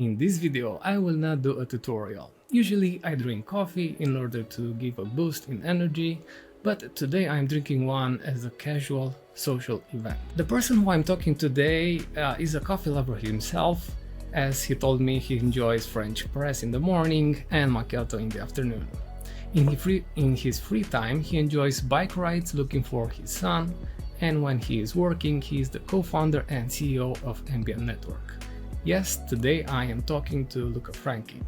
In this video, I will not do a tutorial. Usually I drink coffee in order to give a boost in energy, but today I'm drinking one as a casual social event. The person who I'm talking today is a coffee lover himself, as he told me he enjoys French press in the morning and macchiato in the afternoon. In his free time, he enjoys bike rides looking for his son, and when he is working, he is the co-founder and CEO of Ambient Network. Yes, today I am talking to Luca Franchi.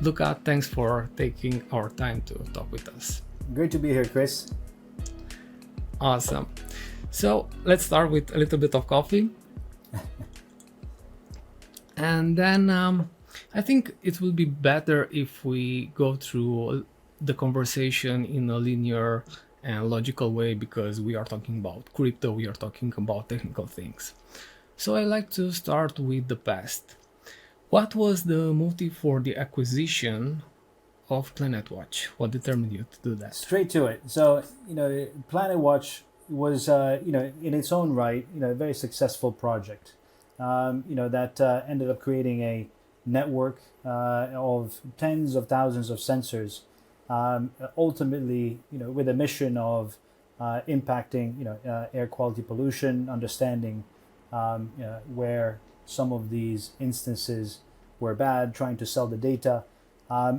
Luca, thanks for taking our time to talk with us. Great to be here, Chris. Awesome. So let's start with a little bit of coffee. And then I think it will be better if we go through the conversation in a linear and logical way, because we are talking about crypto, we are talking about technical things. So I like to start with the past. What was the motive for the acquisition of PlanetWatch? What determined you to do that? Straight to it. So, PlanetWatch was, in its own right, a very successful project. That ended up creating a network of tens of thousands of sensors, ultimately, with a mission of impacting, air quality pollution, understanding where some of these instances were bad, trying to sell the data.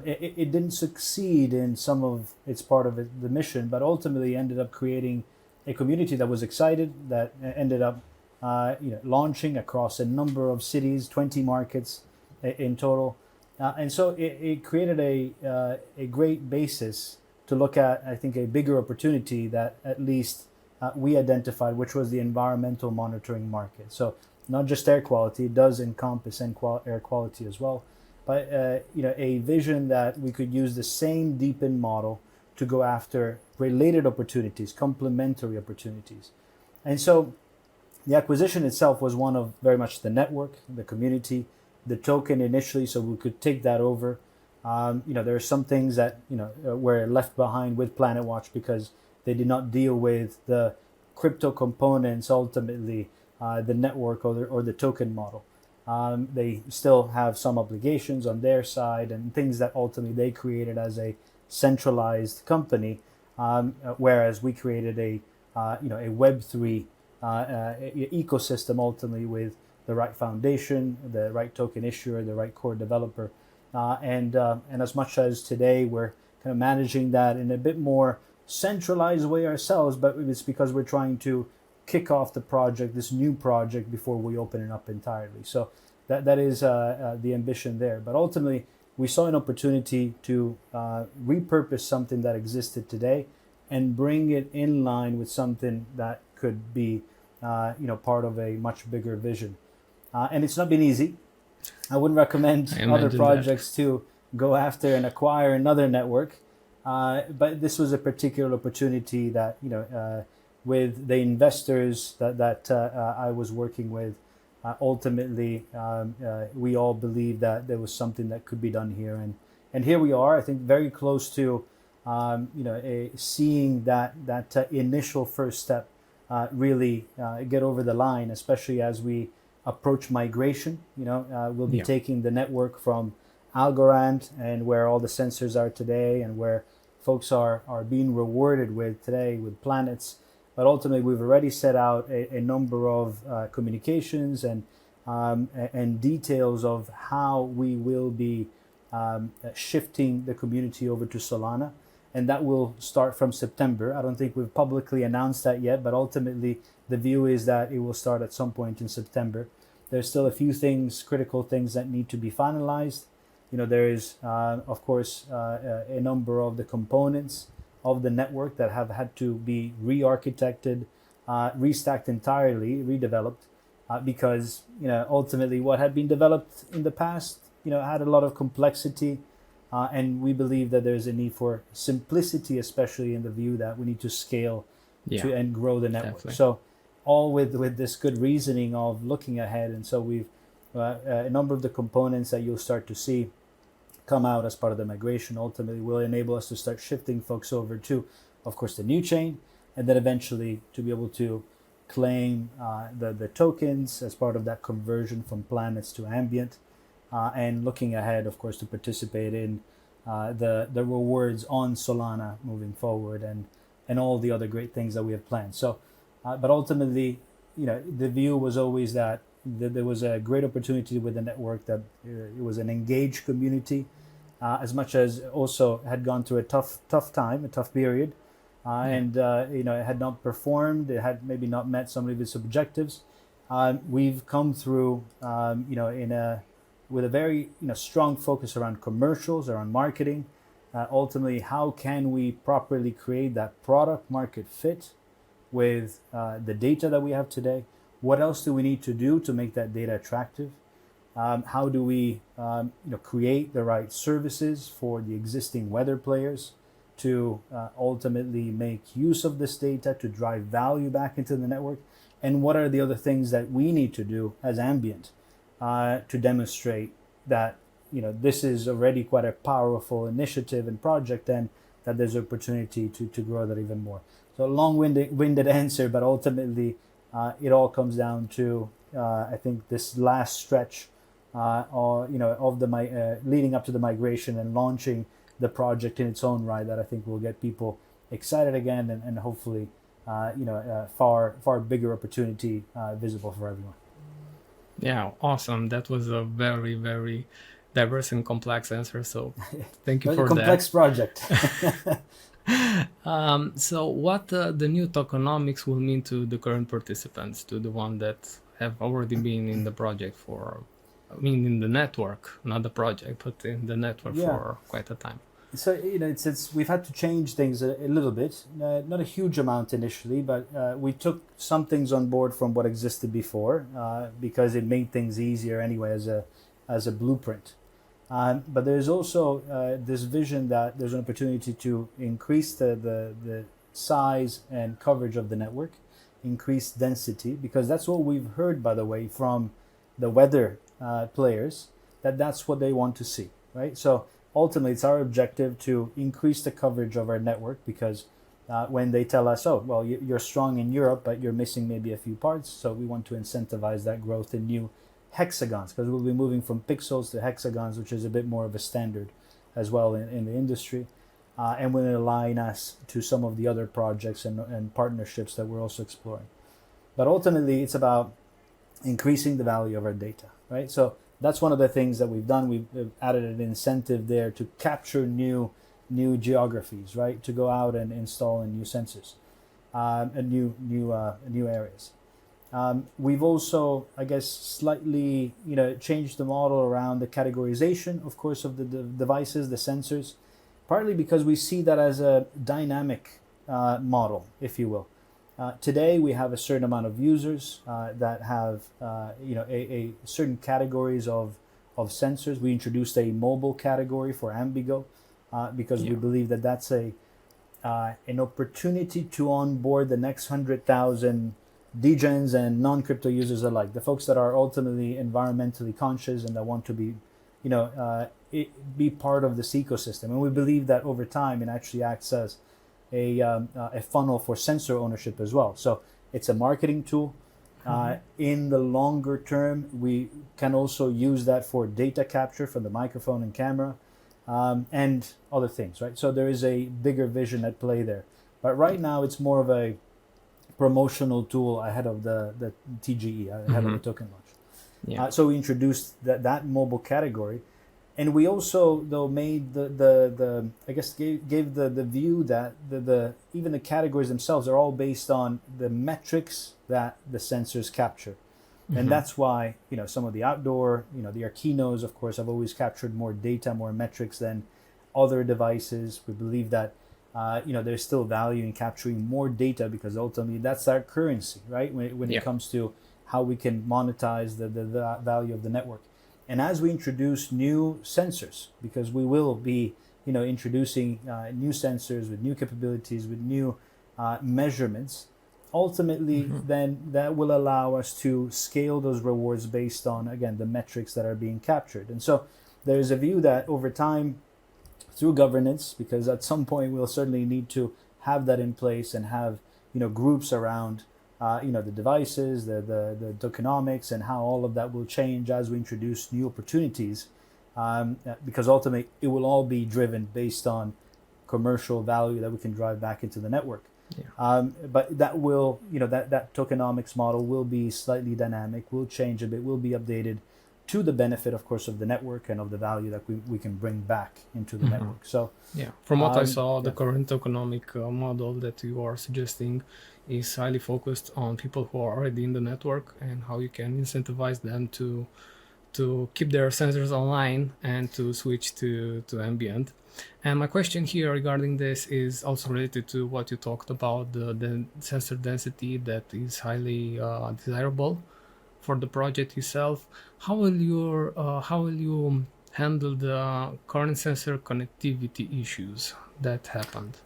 It didn't succeed in some of its part of the mission, but ultimately ended up creating a community that was excited, that ended up launching across a number of cities, 20 markets in total. And so it created a great basis to look at, I think, a bigger opportunity that at least we identified, which was the environmental monitoring market. So not just air quality, it does encompass air quality as well, but a vision that we could use the same DePIN model to go after related opportunities, complementary opportunities. And so the acquisition itself was one of very much the network, the community, the token initially, so we could take that over. There are some things that were left behind with PlanetWatch because they did not deal with the crypto components, ultimately the network or the token model. They still have some obligations on their side and things that ultimately they created as a centralized company, whereas we created a Web3 ecosystem ultimately with the right foundation, the right token issuer, the right core developer, and as much as today we're kind of managing that in a bit more centralized way ourselves, but it's because we're trying to kick off the project, this new project, before we open it up entirely. So that is the ambition there. But ultimately, we saw an opportunity to repurpose something that existed today and bring it in line with something that could be part of a much bigger vision. And it's not been easy. I wouldn't recommend other projects to go after and acquire another network. But this was a particular opportunity that, with the investors that I was working with, ultimately, we all believed that there was something that could be done here. And here we are, I think, very close to, seeing that initial first step really get over the line, especially as we approach migration. We'll be taking the network from Algorand, and where all the sensors are today and where folks are being rewarded with today with planets. But ultimately, we've already set out a number of communications and details of how we will be shifting the community over to Solana. And that will start from September. I don't think we've publicly announced that yet, but ultimately the view is that it will start at some point in September. There's still a few critical things that need to be finalized. There is, of course, a number of the components of the network that have had to be re-architected, restacked entirely, redeveloped, because ultimately what had been developed in the past had a lot of complexity, and we believe that there's a need for simplicity, especially in the view that we need to scale and grow the network. Definitely. So all with this good reasoning of looking ahead, and so we've a number of the components that you'll start to see come out as part of the migration ultimately will enable us to start shifting folks over to, of course, the new chain, and then eventually to be able to claim the tokens as part of that conversion from planets to ambient. and looking ahead, of course, to participate in the rewards on Solana moving forward, and all the other great things that we have planned. So, but ultimately, the view was always that there was a great opportunity with the network, that it was an engaged community, as much as also had gone through a tough time, a tough period, and it had not performed, it had maybe not met some of its objectives. We've come through, with a very strong focus around commercials, around marketing. Ultimately, how can we properly create that product market fit with the data that we have today? What else do we need to do to make that data attractive? How do we create the right services for the existing weather players to ultimately make use of this data to drive value back into the network? And what are the other things that we need to do as Ambient to demonstrate that this is already quite a powerful initiative and project, and that there's opportunity to grow that even more? So a long-winded answer, but ultimately it all comes down to I think this last stretch of the leading up to the migration and launching the project in its own right, that I think will get people excited again, and hopefully far bigger opportunity visible for everyone. Yeah, awesome. That was a very, very diverse and complex answer. So thank you for that. Complex project. So what the new tokenomics will mean to the current participants, to the one that have already been in the project in the network, not the project, but in the network for quite a time? So it's we've had to change things a little bit, not a huge amount initially, but we took some things on board from what existed before, because it made things easier anyway as a blueprint. But there's also this vision that there's an opportunity to increase the size and coverage of the network, increase density, because that's what we've heard, by the way, from the weather players, that's what they want to see, right? So ultimately, it's our objective to increase the coverage of our network, because when they tell us, oh, well, you're strong in Europe, but you're missing maybe a few parts, so we want to incentivize that growth in new hexagons, because we'll be moving from pixels to hexagons, which is a bit more of a standard as well in the industry, and will align us to some of the other projects and partnerships that we're also exploring. But ultimately, it's about increasing the value of our data, right? So that's one of the things that we've done. We've added an incentive there to capture new geographies, right? To go out and install in new sensors, and new areas. We've also, I guess, slightly changed the model around the categorization, of course, of the devices, the sensors, partly because we see that as a dynamic model, if you will. Today we have a certain amount of users that have a certain categories of sensors. We introduced a mobile category for AmbiGo because we believe that that's an opportunity to onboard the next 100,000 degens and non-crypto users alike, the folks that are ultimately environmentally conscious and that want to be be part of this ecosystem. And we believe that over time it actually acts as a funnel for sensor ownership as well. So it's a marketing tool. In the longer term, we can also use that for data capture from the microphone and camera, and other things, right? So there is a bigger vision at play there. But right now, it's more of a promotional tool ahead of the TGE, ahead of the token launch. So we introduced that mobile category. And we also, though, made the I guess gave the view that the even the categories themselves are all based on the metrics that the sensors capture, and that's why some of the outdoor the Airquinos, of course, have always captured more data, more metrics than other devices. We believe that there's still value in capturing more data, because ultimately that's our currency, right? When it comes to how we can monetize the value of the network. And as we introduce new sensors, because we will be, introducing new sensors with new capabilities, with new measurements, ultimately, then that will allow us to scale those rewards based on, again, the metrics that are being captured. And so there is a view that over time, through governance, because at some point we'll certainly need to have that in place and have, groups around the devices, the tokenomics, and how all of that will change as we introduce new opportunities. Because ultimately, it will all be driven based on commercial value that we can drive back into the network. Yeah. But that will, that tokenomics model will be slightly dynamic, will change a bit, will be updated to the benefit, of course, of the network and of the value that we can bring back into the network. So yeah, from what I saw, the current tokenomic model that you are suggesting is highly focused on people who are already in the network and how you can incentivize them to keep their sensors online and to switch to ambient. And my question here regarding this is also related to what you talked about, the sensor density that is highly desirable for the project itself. How will you handle the current sensor connectivity issues that happened?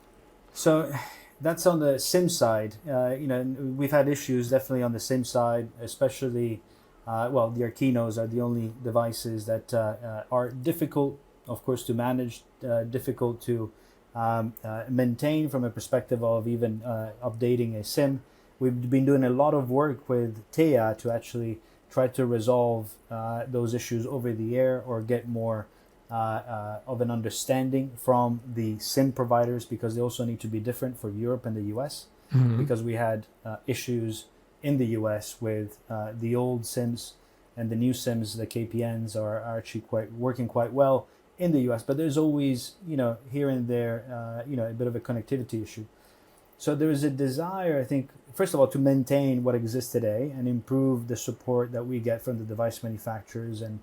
So that's on the SIM side. We've had issues definitely on the SIM side, especially, the Airquinos are the only devices that are difficult, of course, to manage, difficult to maintain from a perspective of even updating a SIM. We've been doing a lot of work with TEA to actually try to resolve those issues over the air or get more of an understanding from the SIM providers, because they also need to be different for Europe and the US, because we had issues in the US with the old SIMs and the new SIMs. The KPNs are actually working quite well in the US, but there's always, here and there, a bit of a connectivity issue. So there is a desire, I think, first of all, to maintain what exists today and improve the support that we get from the device manufacturers and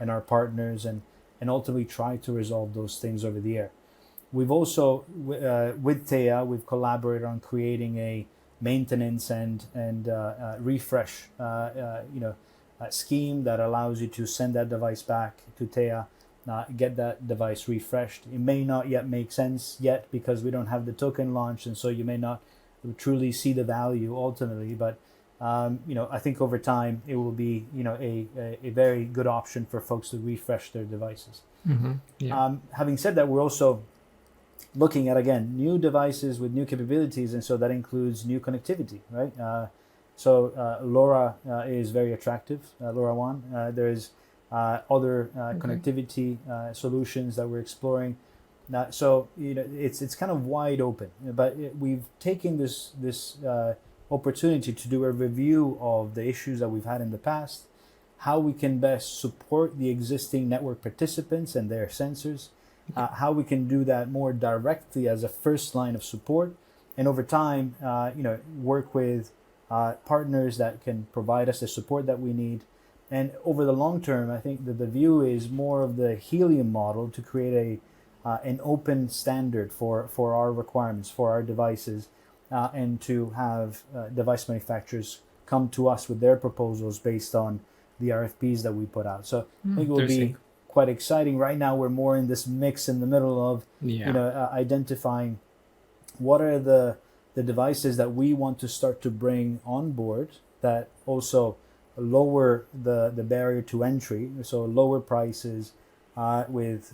our partners, and ultimately try to resolve those things over the air. We've also, with TEA, we've collaborated on creating a maintenance and refresh scheme that allows you to send that device back to TEA, get that device refreshed. It may not yet make sense yet because we don't have the token launched, and so you may not truly see the value ultimately, but I think over time it will be a very good option for folks to refresh their devices. Having said that, we're also looking at, again, new devices with new capabilities, and so that includes new connectivity, right? LoRa is very attractive, LoRaWAN. There's other connectivity solutions that we're exploring. It's kind of wide open, but we've taken this opportunity to do a review of the issues that we've had in the past, how we can best support the existing network participants and their sensors, how we can do that more directly as a first line of support, and over time, work with partners that can provide us the support that we need. And over the long term, I think that the view is more of the helium model to create an open standard for our requirements, for our devices, and to have device manufacturers come to us with their proposals based on the RFPs that we put out. So I think it will be quite exciting. Right now, we're more in this mix in the middle of identifying what are the devices that we want to start to bring on board that also lower the barrier to entry, so lower prices with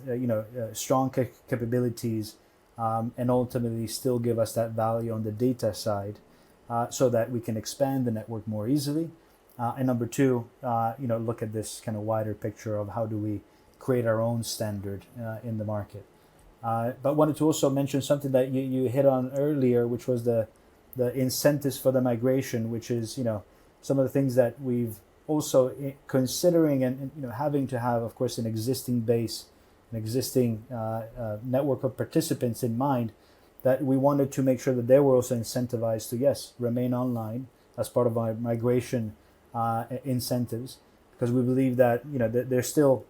strong capabilities, and ultimately still give us that value on the data side, so that we can expand the network more easily. And number two, look at this kind of wider picture of how do we create our own standard in the market. But wanted to also mention something that you hit on earlier, which was the incentives for the migration, which is some of the things that we've also considering and having to have, of course, an existing base, an existing network of participants in mind, that we wanted to make sure that they were also incentivized to, remain online as part of our migration incentives, because we believe that that there's still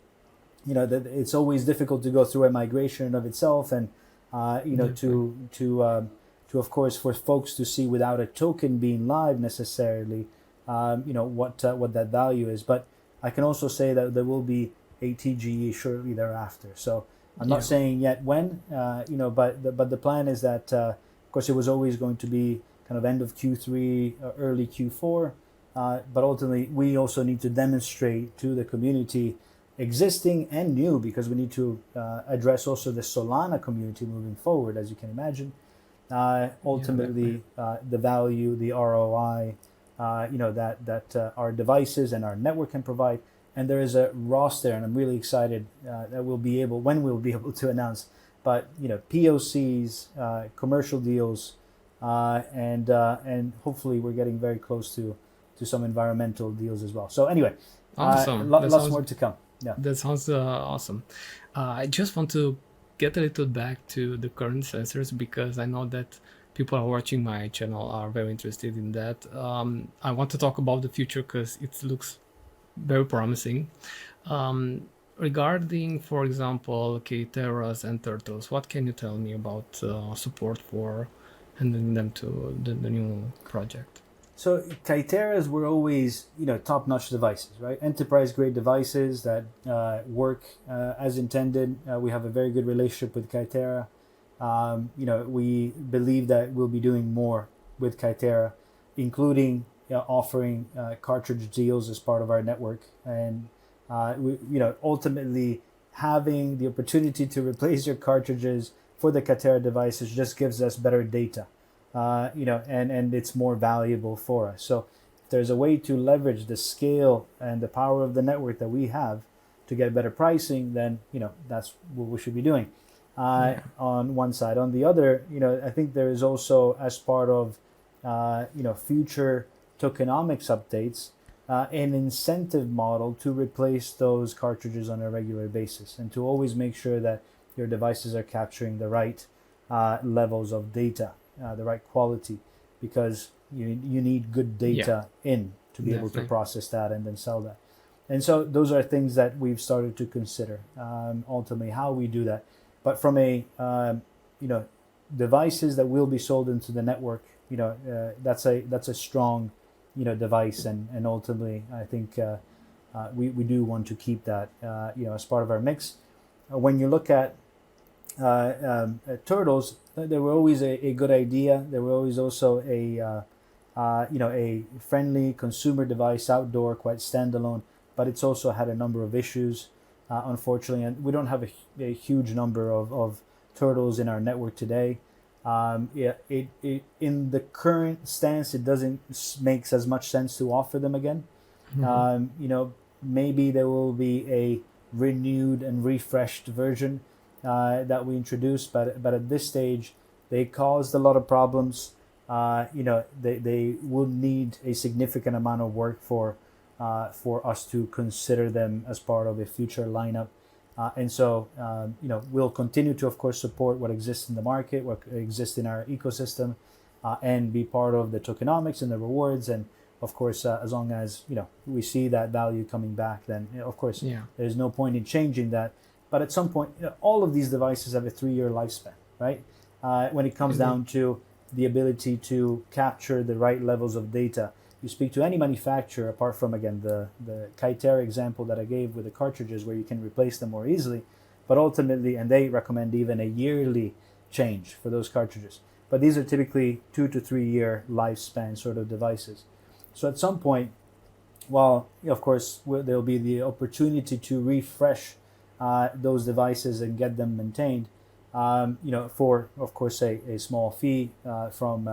that it's always difficult to go through a migration of itself, and to of course for folks to see without a token being live necessarily what that value is. But I can also say that there will be a TGE shortly thereafter. So I'm not saying yet when, but the plan is that of course it was always going to be kind of end of Q3, early Q4. But ultimately, we also need to demonstrate to the community, existing and new, because we need to address also the Solana community moving forward, as you can imagine. Ultimately, the value, the ROI, that our devices and our network can provide. And there is a roster, and I'm really excited that we'll be able to announce. But POCs, commercial deals, and hopefully we're getting very close to some environmental deals as well. So anyway, Awesome. lots more to come. Yeah. That sounds awesome. I just want to get a little back to the current sensors because I know that people are watching my channel are very interested in that. I want to talk about the future because it looks very promising. Regarding, for example, Kaiterras and turtles, what can you tell me about support for handling them to the new project? So Kaiterras were always, top-notch devices, right? Enterprise-grade devices that work as intended. We have a very good relationship with Kaiterra. We believe that we'll be doing more with Kaiterra, including offering cartridge deals as part of our network, and ultimately having the opportunity to replace your cartridges for the Kaiterra devices just gives us better data. And it's more valuable for us. So if there's a way to leverage the scale and the power of the network that we have to get better pricing, then, that's what we should be doing on one side. On the other, I think there is also, as part of, future tokenomics updates, an incentive model to replace those cartridges on a regular basis and to always make sure that your devices are capturing the right levels of data. The right quality, because you need good data to be able to process that and then sell that. And so those are things that we've started to consider, ultimately how we do that. But from a devices that will be sold into the network, that's a strong device, and ultimately I think we do want to keep that as part of our mix. When you look at turtles, they were always a good idea. They were always also a friendly consumer device, outdoor, quite standalone. But it's also had a number of issues, unfortunately, and we don't have a huge number of turtles in our network today. In the current stance, it doesn't make as much sense to offer them again. Mm-hmm. Maybe there will be a renewed and refreshed version that we introduced, but at this stage they caused a lot of problems. They will need a significant amount of work for us to consider them as part of a future lineup, and so we'll continue to, of course, support what exists in the market, what exists in our ecosystem, and be part of the tokenomics and the rewards. And of course, as long as we see that value coming back, then of course there's no point in changing that. But at some point, all of these devices have a 3-year lifespan, right? When it comes down to the ability to capture the right levels of data, you speak to any manufacturer, apart from, again, the Kaiterra example that I gave with the cartridges where you can replace them more easily, but ultimately, and they recommend even a yearly change for those cartridges. But these are typically 2 to 3 year lifespan sort of devices. So at some point, while, of course, there'll be the opportunity to refresh those devices and get them maintained, for, of course, a small fee from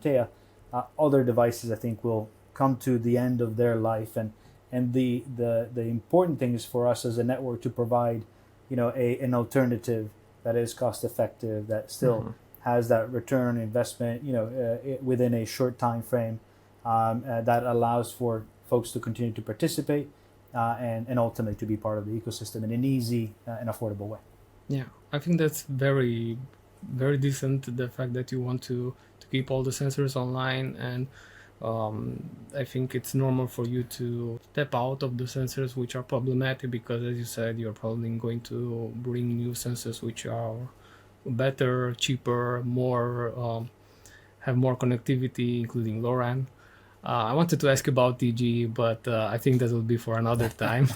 TEA. Other devices, I think, will come to the end of their life, and the important thing is for us as a network to provide, an alternative that is cost effective, that still has that return on investment, within a short time frame, that allows for folks to continue to participate. And ultimately to be part of the ecosystem in an easy and affordable way. Yeah, I think that's very, very decent, the fact that you want to keep all the sensors online, and I think it's normal for you to step out of the sensors which are problematic, because as you said, you're probably going to bring new sensors which are better, cheaper, more have more connectivity, including LoRaN. I wanted to ask you about DG, but I think that will be for another time.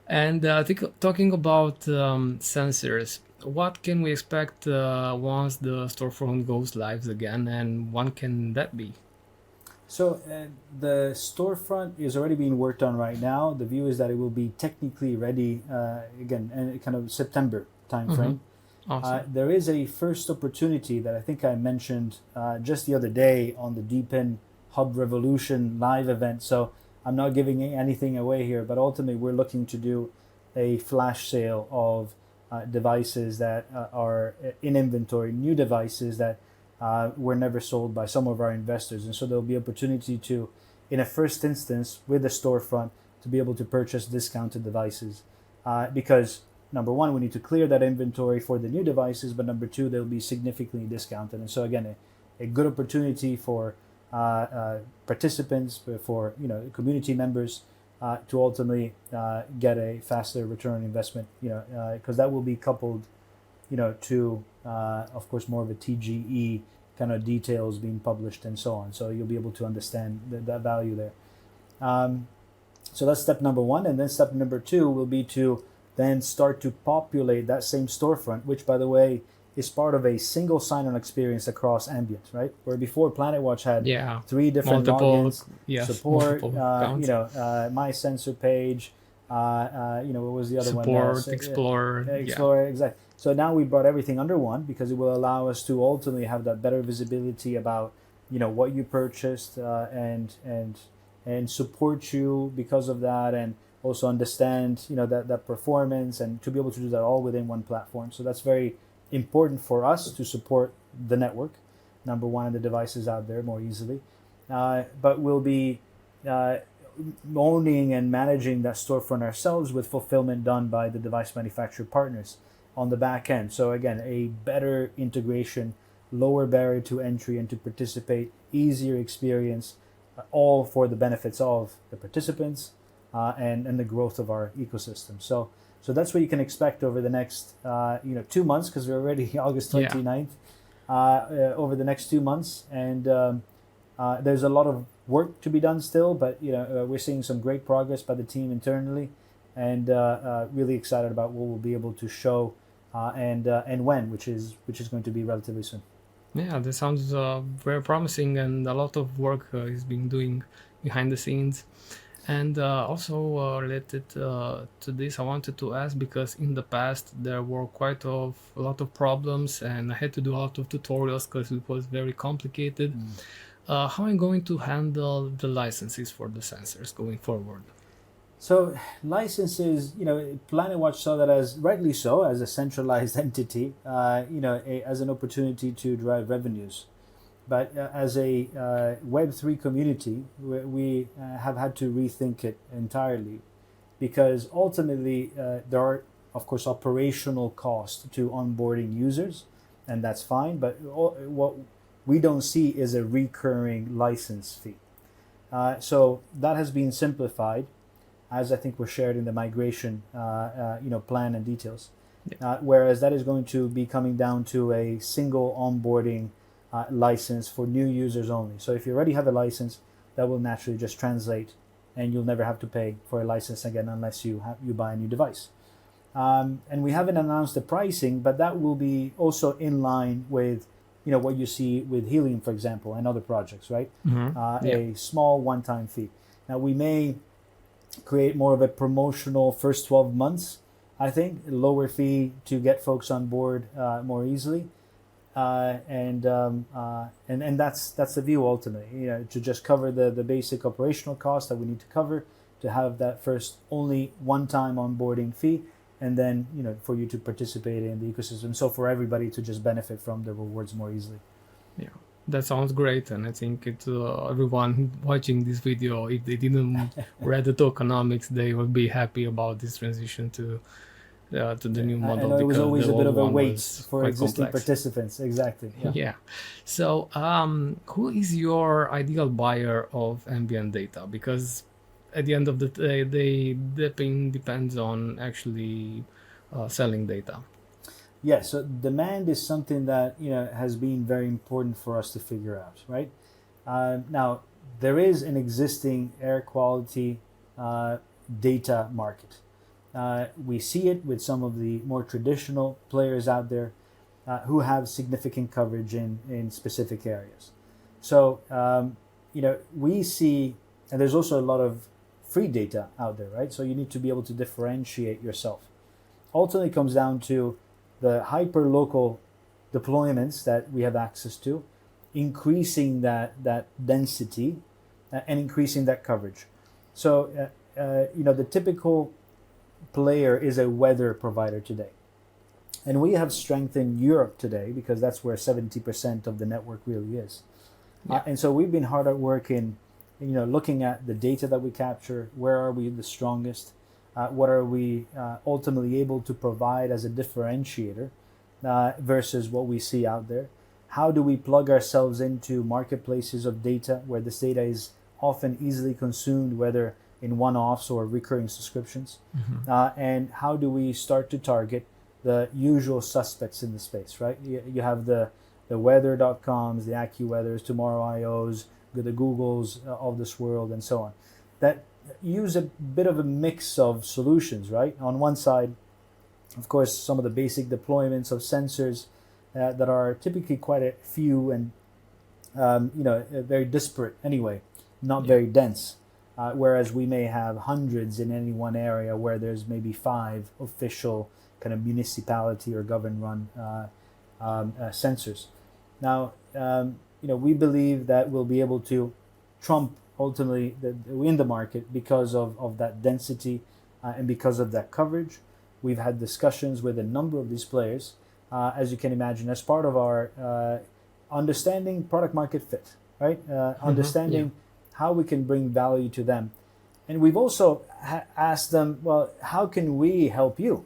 And I think talking about sensors, what can we expect once the storefront goes live again, and when can that be? So the storefront is already being worked on right now. The view is that it will be technically ready again, in kind of September timeframe. Awesome. There is a first opportunity that I think I mentioned just the other day on the DePIN Hub Revolution live event. So I'm not giving anything away here, but ultimately we're looking to do a flash sale of devices that are in inventory, new devices that were never sold by some of our investors. And so there'll be opportunity to, in a first instance, with the storefront, to be able to purchase discounted devices. Because number one, we need to clear that inventory for the new devices, but number two, they'll be significantly discounted. And so again, a good opportunity for participants, for community members, to ultimately get a faster return on investment. Because that will be coupled, to of course more of a TGE kind of details being published and so on. So you'll be able to understand that value there. So that's step number one, and then step number two will be to then start to populate that same storefront, which, by the way, is part of a single sign-on experience across Ambient, right? Where before PlanetWatch had 3 different logins, support, my sensor page, what was the other one? Support, Explorer. Explorer, exactly. So now we brought everything under one because it will allow us to ultimately have that better visibility about, what you purchased and support you because of that, and also understand, that performance, and to be able to do that all within one platform. So that's very important for us to support the network, number one, and the devices out there more easily. But we'll be owning and managing that storefront ourselves, with fulfillment done by the device manufacturer partners on the back end. So again, a better integration, lower barrier to entry and to participate, easier experience, all for the benefits of the participants and the growth of our ecosystem. So that's what you can expect over the next 2 months, because we're already August 29th. Over the next 2 months, and there's a lot of work to be done still, but we're seeing some great progress by the team internally, and really excited about what we'll be able to show and when, which is going to be relatively soon. Yeah, that sounds very promising, and a lot of work is being doing behind the scenes. And also related to this, I wanted to ask, because in the past there were quite a lot of problems, and I had to do a lot of tutorials because it was very complicated. How am I going to handle the licenses for the sensors going forward? So licenses, PlanetWatch saw that, as rightly so, as a centralized entity, as an opportunity to drive revenues. But as a Web3 community, we have had to rethink it entirely, because ultimately there are, of course, operational costs to onboarding users, and that's fine. But what we don't see is a recurring license fee. So that has been simplified, as I think was shared in the migration plan and details. Whereas that is going to be coming down to a single onboarding license for new users only. So if you already have a license, that will naturally just translate, and you'll never have to pay for a license again unless you buy a new device. And we haven't announced the pricing, but that will be also in line with what you see with Helium, for example, and other projects, right? A small one-time fee. Now we may create more of a promotional first 12 months, I think, lower fee to get folks on board more easily. And that's the view ultimately, to just cover the basic operational costs that we need to cover, to have that first only one-time onboarding fee, and then for you to participate in the ecosystem, so for everybody to just benefit from the rewards more easily. Yeah, that sounds great, and I think it's everyone watching this video, if they didn't read the tokenomics, they will be happy about this transition to the new model. I know it was always a bit of a wait for existing participants. Exactly. Yeah. So, who is your ideal buyer of ambient data? Because at the end of the day, DePIN depends on actually selling data. Yeah. So demand is something that has been very important for us to figure out. Right. Now there is an existing air quality data market. We see it with some of the more traditional players out there who have significant coverage in specific areas. So, we see, and there's also a lot of free data out there, right? So you need to be able to differentiate yourself. Ultimately, it comes down to the hyper-local deployments that we have access to, increasing that density and increasing that coverage. So the typical player is a weather provider today. And we have strength in Europe today because that's where 70% of the network really is. Yeah. And so we've been hard at work in looking at the data that we capture, where are we the strongest, what are we ultimately able to provide as a differentiator versus what we see out there. How do we plug ourselves into marketplaces of data where this data is often easily consumed, whether in one-offs or recurring subscriptions? And how do we start to target the usual suspects in the space, right? You have the weather.coms, the AccuWeathers, Tomorrow.io's, the Googles of this world, and so on, that use a bit of a mix of solutions, right? On one side, of course, some of the basic deployments of sensors that are typically quite a few and very disparate anyway, not very dense. Whereas we may have hundreds in any one area where there's maybe 5 official kind of municipality or government-run sensors. Now, we believe that we'll be able to trump ultimately in the market because of that density and because of that coverage. We've had discussions with a number of these players, as you can imagine, as part of our understanding product market fit, right? Understanding how we can bring value to them. And we've also asked them, well, how can we help you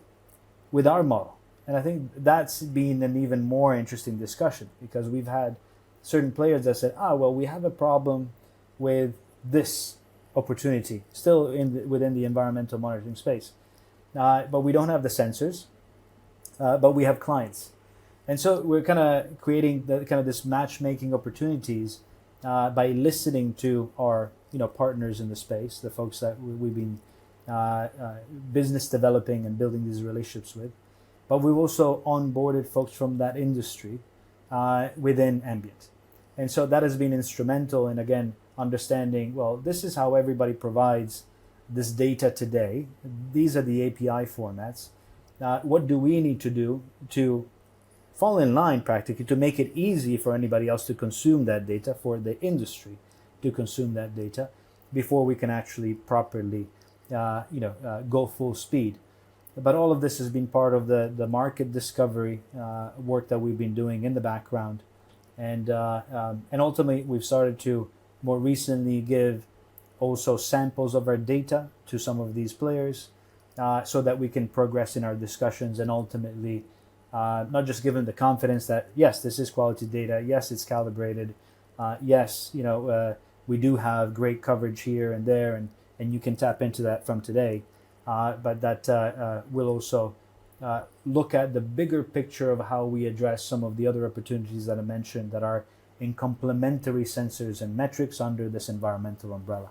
with our model? And I think that's been an even more interesting discussion because we've had certain players that said, we have a problem with this opportunity, still within the environmental monitoring space. But we don't have the sensors, but we have clients. And so we're kind of creating this matchmaking opportunities by listening to our partners in the space, the folks that we've been business developing and building these relationships with. But we've also onboarded folks from that industry within Ambient. And so that has been instrumental in, again, understanding, well, this is how everybody provides this data today. These are the API formats. What do we need to do to fall in line practically to make it easy for anybody else to consume that data, for the industry to consume that data before we can actually properly go full speed. But all of this has been part of the market discovery work that we've been doing in the background. And ultimately, we've started to more recently give also samples of our data to some of these players so that we can progress in our discussions and ultimately not just give them the confidence that, yes, this is quality data, yes, it's calibrated, yes, we do have great coverage here and there, and you can tap into that from today. But that will also look at the bigger picture of how we address some of the other opportunities that I mentioned that are in complementary sensors and metrics under this environmental umbrella.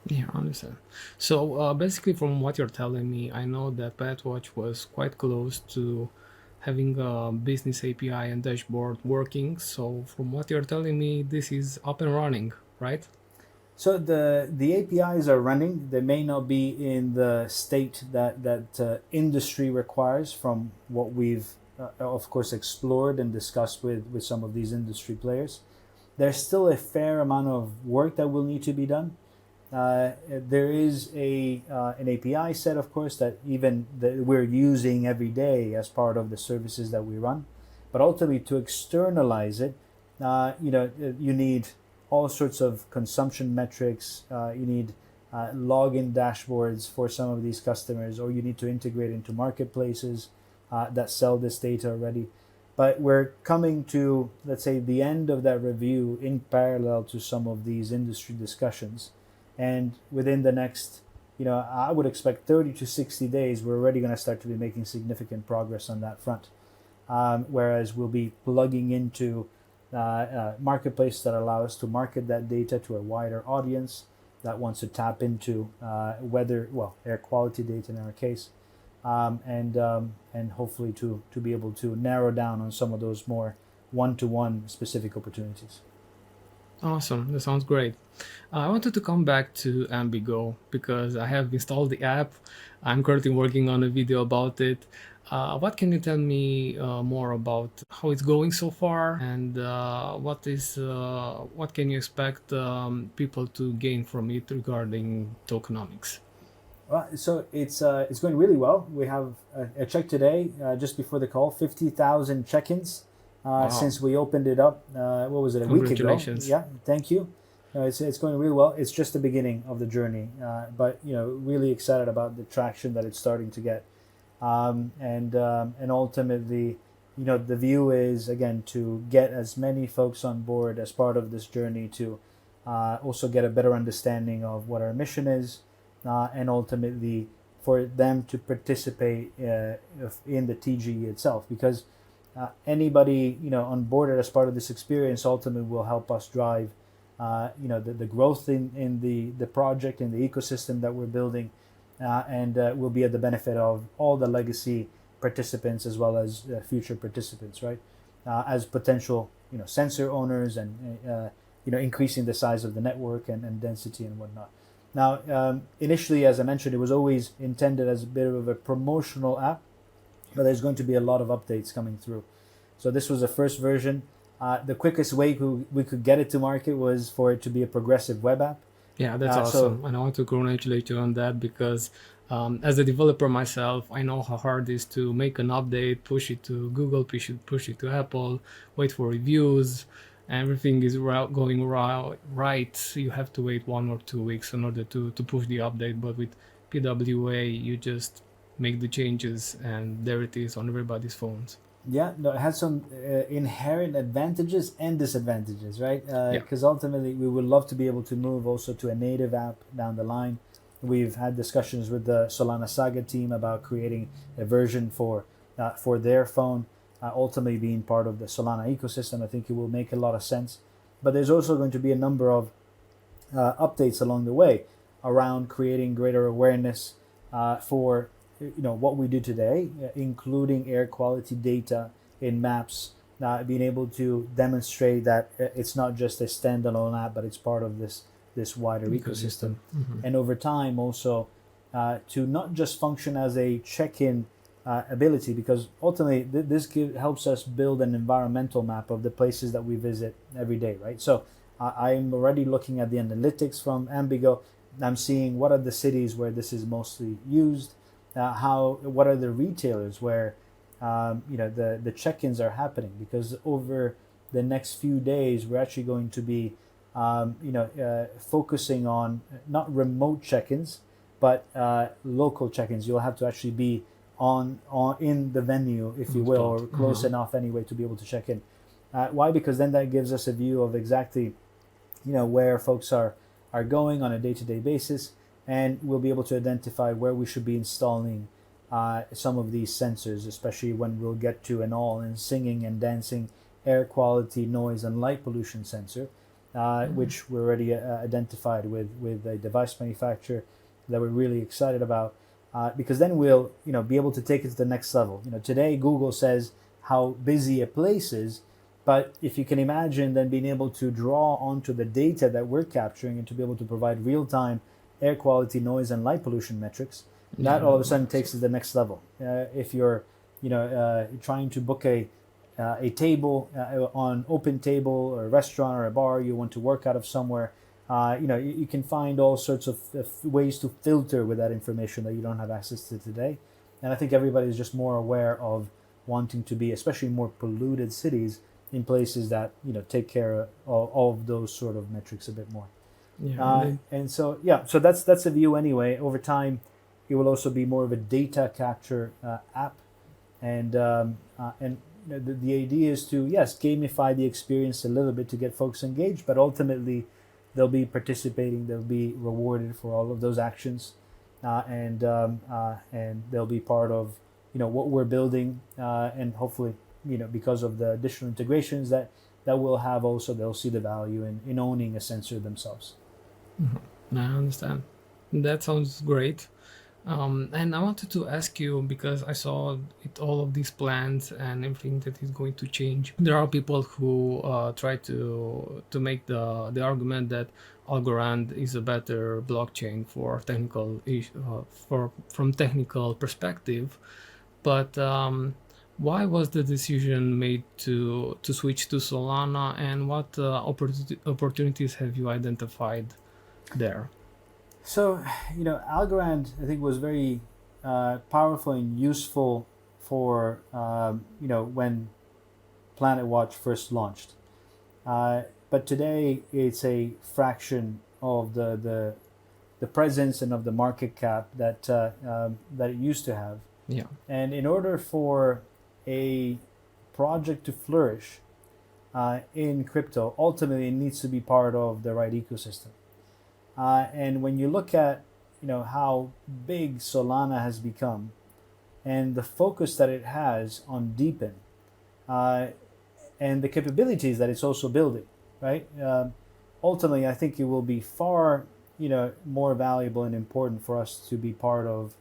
Yeah, I understand. So basically from what you're telling me, I know that PlanetWatch was quite close to having a business API and dashboard working. So from what you're telling me, this is up and running, right? So the APIs are running. They may not be in the state that industry requires from what we've, of course, explored and discussed with some of these industry players. There's still a fair amount of work that will need to be done. There is an API set, of course, that we're using every day as part of the services that we run. But ultimately, to externalize it, you need all sorts of consumption metrics. You need login dashboards for some of these customers, or you need to integrate into marketplaces that sell this data already. But we're coming to, let's say, the end of that review in parallel to some of these industry discussions. And within the next, I would expect 30 to 60 days, we're already going to start to be making significant progress on that front. Whereas we'll be plugging into marketplaces that allow us to market that data to a wider audience that wants to tap into air quality data in our case, and hopefully to be able to narrow down on some of those more one-to-one specific opportunities. Awesome, that sounds great. I wanted to come back to AmbiGo because I have installed the app. I'm currently working on a video about it. What can you tell me more about how it's going so far, and what can you expect people to gain from it regarding tokenomics? So it's going really well. We have a check today, just before the call, 50,000 check-ins Wow. since we opened it up. What was it, a week ago? Congratulations. Yeah, thank you. It's going really well. It's just the beginning of the journey, but really excited about the traction that it's starting to get, and ultimately, the view is again to get as many folks on board as part of this journey to also get a better understanding of what our mission is, and ultimately for them to participate in the TGE itself, because anybody on board as part of this experience ultimately will help us drive the growth in the project, in the ecosystem that we're building, and will be at the benefit of all the legacy participants as well as future participants, right? As potential sensor owners, and increasing the size of the network and density and whatnot. Now, initially, as I mentioned, it was always intended as a bit of a promotional app, but there's going to be a lot of updates coming through. So this was the first version. The quickest way we could get it to market was for it to be a progressive web app. Yeah, that's awesome. And I want to congratulate you on that, because as a developer myself, I know how hard it is to make an update, push it to Google, push it to Apple, wait for reviews. Everything is going right. You have to wait 1 or 2 weeks in order to push the update. But with PWA, you just make the changes, and there it is on everybody's phones. Yeah, no, it has some inherent advantages and disadvantages, right? Because ultimately, we would love to be able to move also to a native app down the line. We've had discussions with the Solana Saga team about creating a version for their phone, ultimately being part of the Solana ecosystem. I think it will make a lot of sense. But there's also going to be a number of updates along the way around creating greater awareness for what we do today, including air quality data in maps, being able to demonstrate that it's not just a standalone app, but it's part of this wider ecosystem. Mm-hmm. And over time also to not just function as a check-in ability, because ultimately this helps us build an environmental map of the places that we visit every day, right? So I'm already looking at the analytics from AmbiGo. I'm seeing what are the cities where this is mostly used, what are the retailers where the check-ins are happening, because over the next few days we're actually going to be focusing on not remote check-ins, but local check-ins. You'll have to actually be on in the venue, if you will, or close enough anyway to be able to check in. Why? Because then that gives us a view of exactly where folks are going on a day-to-day basis, and we'll be able to identify where we should be installing some of these sensors, especially when we'll get to an all-in singing and dancing air quality, noise, and light pollution sensor, which we're already identified with a device manufacturer that we're really excited about, because then we'll be able to take it to the next level. Today Google says how busy a place is, but if you can imagine then being able to draw onto the data that we're capturing and to be able to provide real-time air quality, noise, and light pollution metrics, that all of a sudden takes it to the next level. If you're trying to book a table on Open Table or a restaurant or a bar, you want to work out of somewhere, you can find all sorts of ways to filter with that information that you don't have access to today. And I think everybody is just more aware of wanting to be, especially more polluted cities, in places that take care of all of those sort of metrics a bit more. And so that's a view anyway. Over time, it will also be more of a data capture app, and the idea is to gamify the experience a little bit to get folks engaged, but ultimately they'll be participating, they'll be rewarded for all of those actions, and they'll be part of what we're building, and hopefully because of the additional integrations that we'll have, also they'll see the value in owning a sensor themselves. Mm-hmm. I understand. That sounds great. And I wanted to ask you, because I saw all of these plans and everything that is going to change. There are people who try to make the argument that Algorand is a better blockchain for from technical perspective. But why was the decision made to switch to Solana, and what opportunities have you identified there? So, Algorand, I think, was very powerful and useful for, when PlanetWatch first launched. But today, it's a fraction of the presence and of the market cap that that it used to have. Yeah. And in order for a project to flourish in crypto, ultimately it needs to be part of the right ecosystem. And when you look at how big Solana has become and the focus that it has on DePIN and the capabilities that it's also building, right? Ultimately, I think it will be far more valuable and important for us to be part of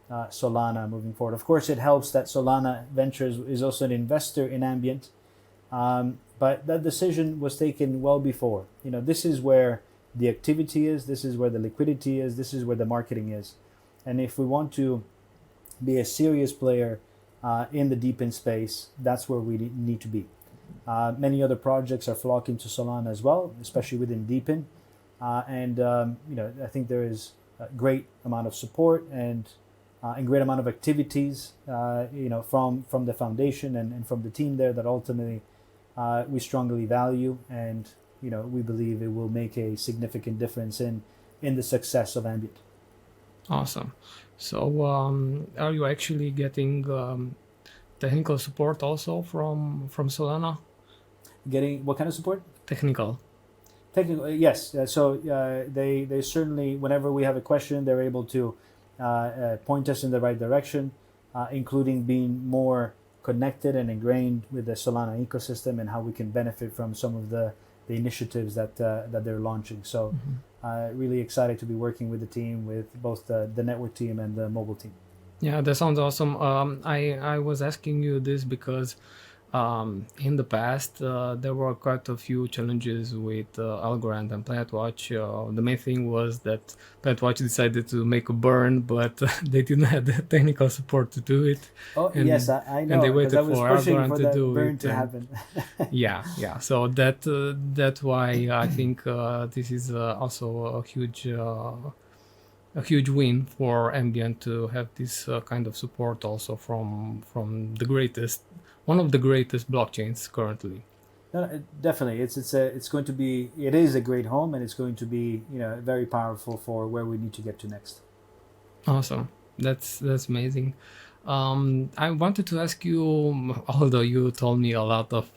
Solana moving forward. Of course, it helps that Solana Ventures is also an investor in Ambient, but that decision was taken well before. This is where the activity is, this is where the liquidity is, this is where the marketing is. And if we want to be a serious player in the DePIN space, that's where we need to be. Many other projects are flocking to Solana as well, especially within DePIN. And I think there is a great amount of support and great amount of activities, from the foundation and from the team there that ultimately we strongly value, and we believe it will make a significant difference in the success of Ambient. Awesome. So, are you actually getting technical support also from Solana? Getting what kind of support? Technical. Yes. So they certainly, whenever we have a question, they're able to point us in the right direction, including being more connected and ingrained with the Solana ecosystem and how we can benefit from some of the initiatives that they're launching. So really excited to be working with the team, with both the network team and the mobile team. Yeah, that sounds awesome. I was asking you this because in the past there were quite a few challenges with Algorand and PlanetWatch. The main thing was that PlanetWatch decided to make a burn, but they didn't have the technical support to do it. Oh, and, yes, I know. And they waited I was for pushing Algorand for to that do burn it. to happen. Yeah. So that's why I think this is also a huge win for Ambient to have this kind of support also from one of the greatest blockchains currently. No, definitely, it is a great home, and it's going to be very powerful for where we need to get to next. Awesome, that's amazing. I wanted to ask you, although you told me a lot of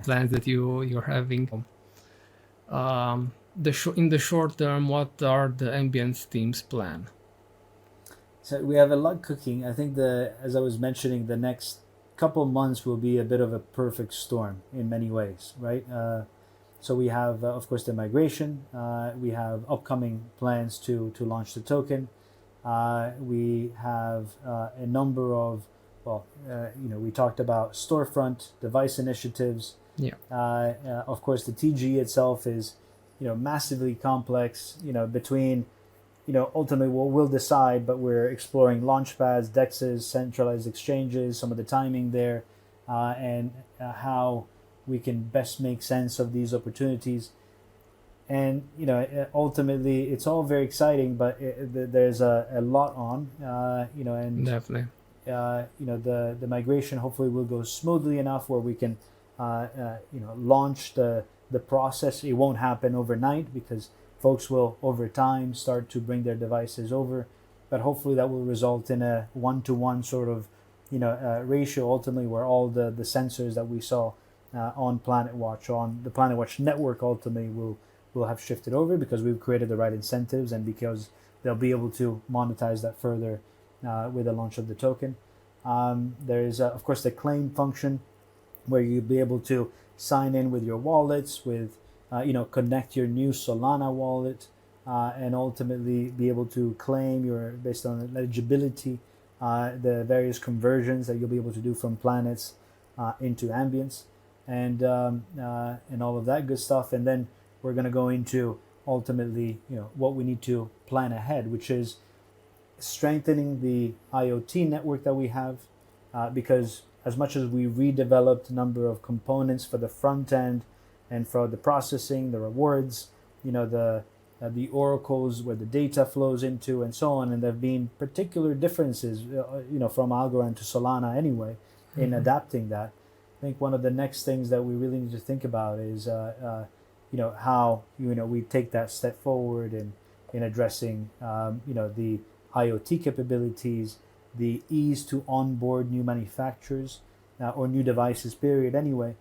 plans that you're having, in the short term, what are the Ambient team's plan? So we have a lot cooking. I think as I was mentioning, the next couple months will be a bit of a perfect storm in many ways, right? So we have, of course, the migration. We have upcoming plans to launch the token. We have a number of, we talked about Storefront, device initiatives. Yeah. Of course, the TG itself is, massively complex, between, ultimately we'll decide, but we're exploring launchpads, DEXs, centralized exchanges, some of the timing there, and how we can best make sense of these opportunities. And, ultimately it's all very exciting, but there's a lot on, and definitely, the migration hopefully will go smoothly enough where we can, launch the process. It won't happen overnight because folks will over time start to bring their devices over, but hopefully that will result in a 1-to-1 sort of ratio ultimately, where all the sensors that we saw on PlanetWatch, on the PlanetWatch network, ultimately will have shifted over because we've created the right incentives and because they'll be able to monetize that further with the launch of the token. There is of course the claim function where you'll be able to sign in with your wallets, with connect your new Solana wallet, and ultimately be able to claim based on eligibility, the various conversions that you'll be able to do from planets into Ambience, and all of that good stuff. And then we're going to go into ultimately what we need to plan ahead, which is strengthening the IoT network that we have, because as much as we redeveloped a number of components for the front end and for the processing, the rewards, the oracles where the data flows into and so on, and there have been particular differences, from Algorand to Solana anyway, in adapting that. I think one of the next things that we really need to think about is, how we take that step forward in addressing, the IoT capabilities, the ease to onboard new manufacturers or new devices. Period. Anyway,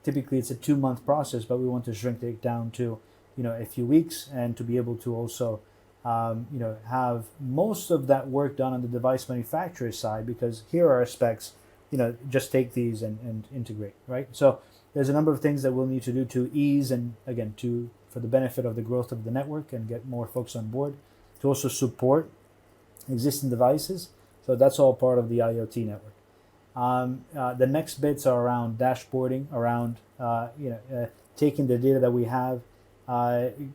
typically it's a 2-month process, but we want to shrink it down to a few weeks, and to be able to also have most of that work done on the device manufacturer side, because here are our specs, just take these and integrate, right? So there's a number of things that we'll need to do to ease, and again, for the benefit of the growth of the network and get more folks on board, to also support existing devices. So that's all part of the IoT network. The next bits are around dashboarding, around taking the data that we have,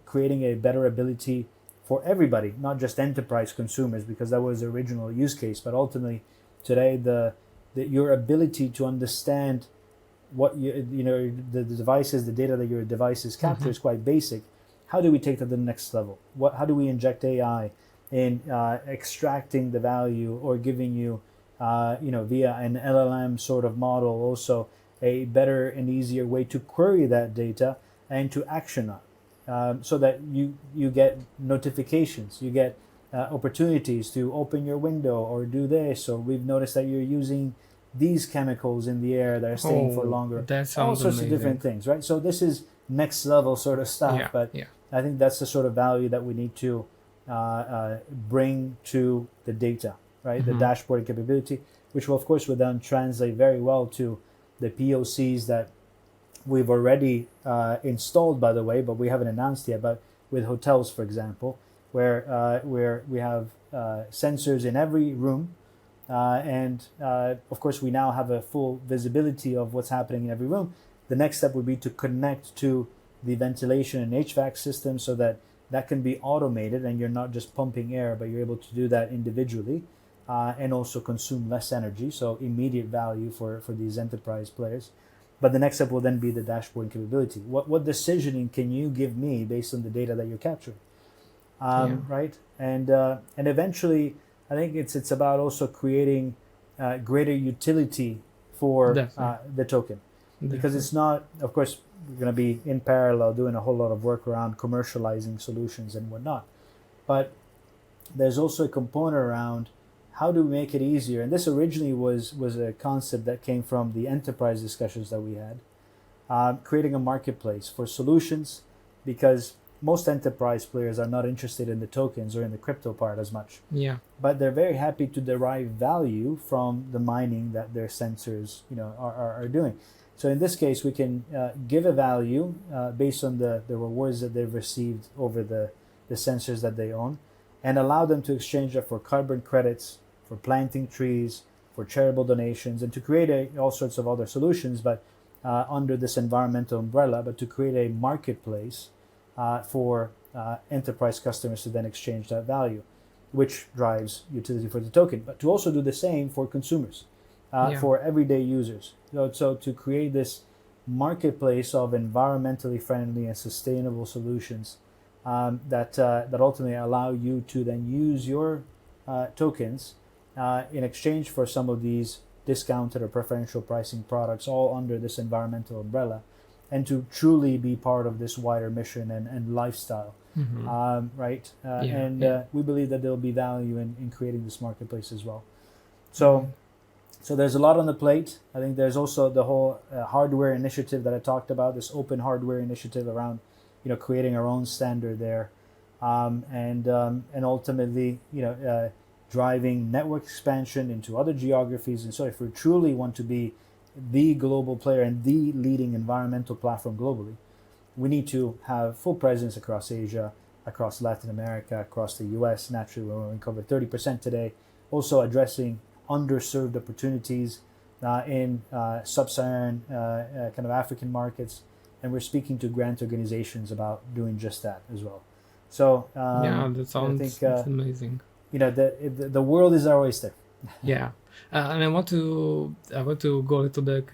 creating a better ability for everybody, not just enterprise consumers, because that was the original use case. But ultimately, today, your ability to understand what the devices, the data that your devices capture is quite basic. How do we take that to the next level? How do we inject AI in extracting the value, or giving you, via an LLM sort of model, also a better and easier way to query that data and to action on, so that you get notifications, you get opportunities to open your window or do this, or we've noticed that you're using these chemicals in the air that are staying for longer. That sounds all sorts amazing. of different things, right? So this is next level sort of stuff, but I think that's the sort of value that we need to bring to the data, right? The dashboard capability, which will of course will then translate very well to the POCs that we've already installed, by the way, but we haven't announced yet. But with hotels, for example, where we have sensors in every room, and of course we now have a full visibility of what's happening in every room. The next step would be to connect to the ventilation and HVAC system, so that can be automated, and you're not just pumping air, but you're able to do that individually, and also consume less energy. So immediate value for these enterprise players. But the next step will then be the dashboarding capability. What decisioning can you give me based on the data that you're capturing, right? And eventually, I think it's about also creating greater utility for the token, because it's not, of course, we're going to be in parallel doing a whole lot of work around commercializing solutions and whatnot, but there's also a component around how do we make it easier. And this originally was a concept that came from the enterprise discussions that we had, creating a marketplace for solutions, because most enterprise players are not interested in the tokens or in the crypto part as much. But they're very happy to derive value from the mining that their sensors are doing. So in this case, we can give a value based on the rewards that they've received over the sensors that they own, and allow them to exchange that for carbon credits, for planting trees, for charitable donations, and to create all sorts of other solutions, but under this environmental umbrella, but to create a marketplace for enterprise customers to then exchange that value, which drives utility for the token, but to also do the same for consumers, for everyday users. So to create this marketplace of environmentally friendly and sustainable solutions that ultimately allow you to then use your tokens in exchange for some of these discounted or preferential pricing products, all under this environmental umbrella, and to truly be part of this wider mission and lifestyle, right? We believe that there'll be value in creating this marketplace as well. So there's a lot on the plate. I think there's also the whole hardware initiative that I talked about, this open hardware initiative around, creating our own standard there, and ultimately, driving network expansion into other geographies. And so if we truly want to be the global player and the leading environmental platform globally, we need to have full presence across Asia, across Latin America, across the US, naturally, where we cover 30% today, also addressing underserved opportunities in sub-Saharan kind of African markets. And we're speaking to grant organizations about doing just that as well. So that sounds amazing. The world is our oyster. Yeah, and I want to go a little bit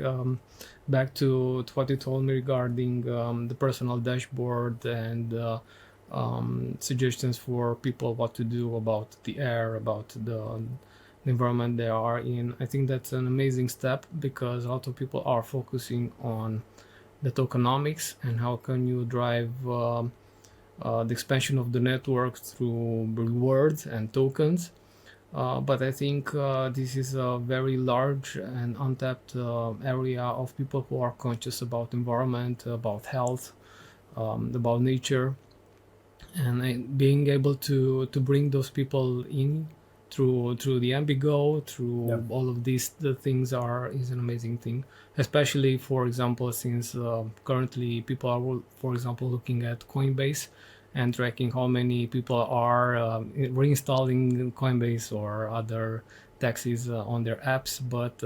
back to what you told me regarding the personal dashboard and suggestions for people what to do about the air, about the environment they are in. I think that's an amazing step because a lot of people are focusing on the tokenomics and how can you drive the expansion of the network through rewards and tokens. But I think this is a very large and untapped area of people who are conscious about environment, about health, about nature, and being able to bring those people in through the AmbiGo, through Yep. all of these the things is an amazing thing. Especially, for example, since currently people are, for example, looking at Coinbase and tracking how many people are reinstalling Coinbase or other taxis on their apps. But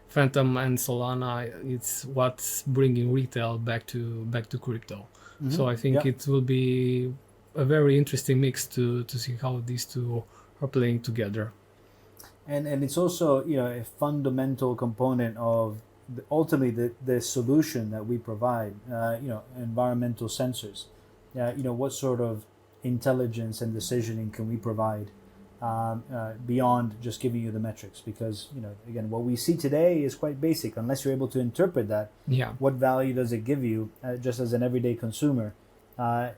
Phantom and Solana, it's what's bringing retail back to crypto. So I think Yeah. it will be a very interesting mix to see how these two are playing together. And it's also, you know, a fundamental component of ultimately the solution that we provide. You know, environmental sensors. You know, what sort of intelligence and decisioning can we provide beyond just giving you the metrics? Because, you know, again, what we see today is quite basic. Unless you're able to interpret that, Yeah, what value does it give you just as an everyday consumer?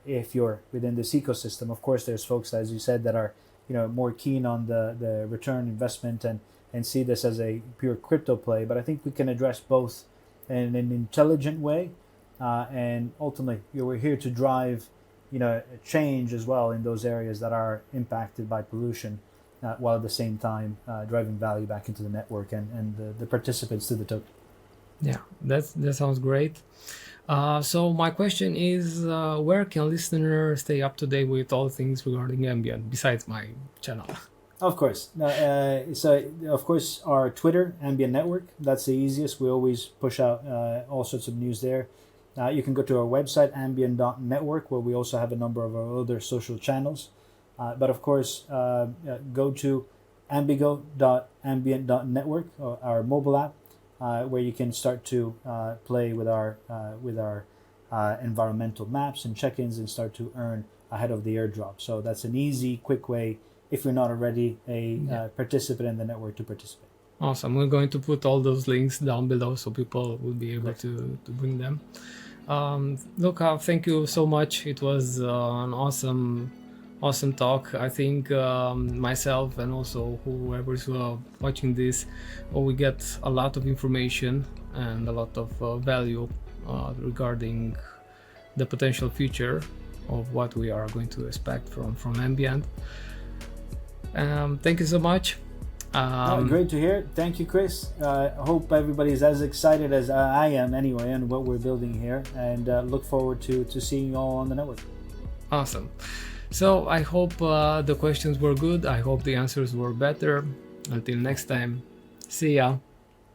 If you're within this ecosystem, of course, there's folks, as you said, that are, you know, more keen on the return investment and see this as a pure crypto play. But I think we can address both in an intelligent way, and ultimately, you know, we're here to drive, you know, change as well in those areas that are impacted by pollution, while at the same time driving value back into the network and the participants to the token. yeah, that sounds great. So my question is, where can listeners stay up to date with all things regarding Ambient besides my channel? Of course. So, of course, our Twitter, Ambient Network, that's the easiest. We always push out all sorts of news there. You can go to our website, ambient.network, where we also have a number of our other social channels. But of course, go to ambigo.ambient.network, our mobile app, where you can start to play with our environmental maps and check-ins and start to earn ahead of the airdrop. So that's an easy, quick way, if you're not already a participant in the network, to participate. Awesome. We're going to put all those links down below so people will be able to bring them. Luca, thank you so much. It was an awesome talk. I think myself and also whoever's watching this, we get a lot of information and a lot of value regarding the potential future of what we are going to expect from Ambient. Thank you so much. Great to hear. Thank you, Chris. I hope everybody's as excited as I am anyway on what we're building here, and look forward to seeing you all on the network. Awesome. So I hope the questions were good. I hope the answers were better. Until next time, see ya.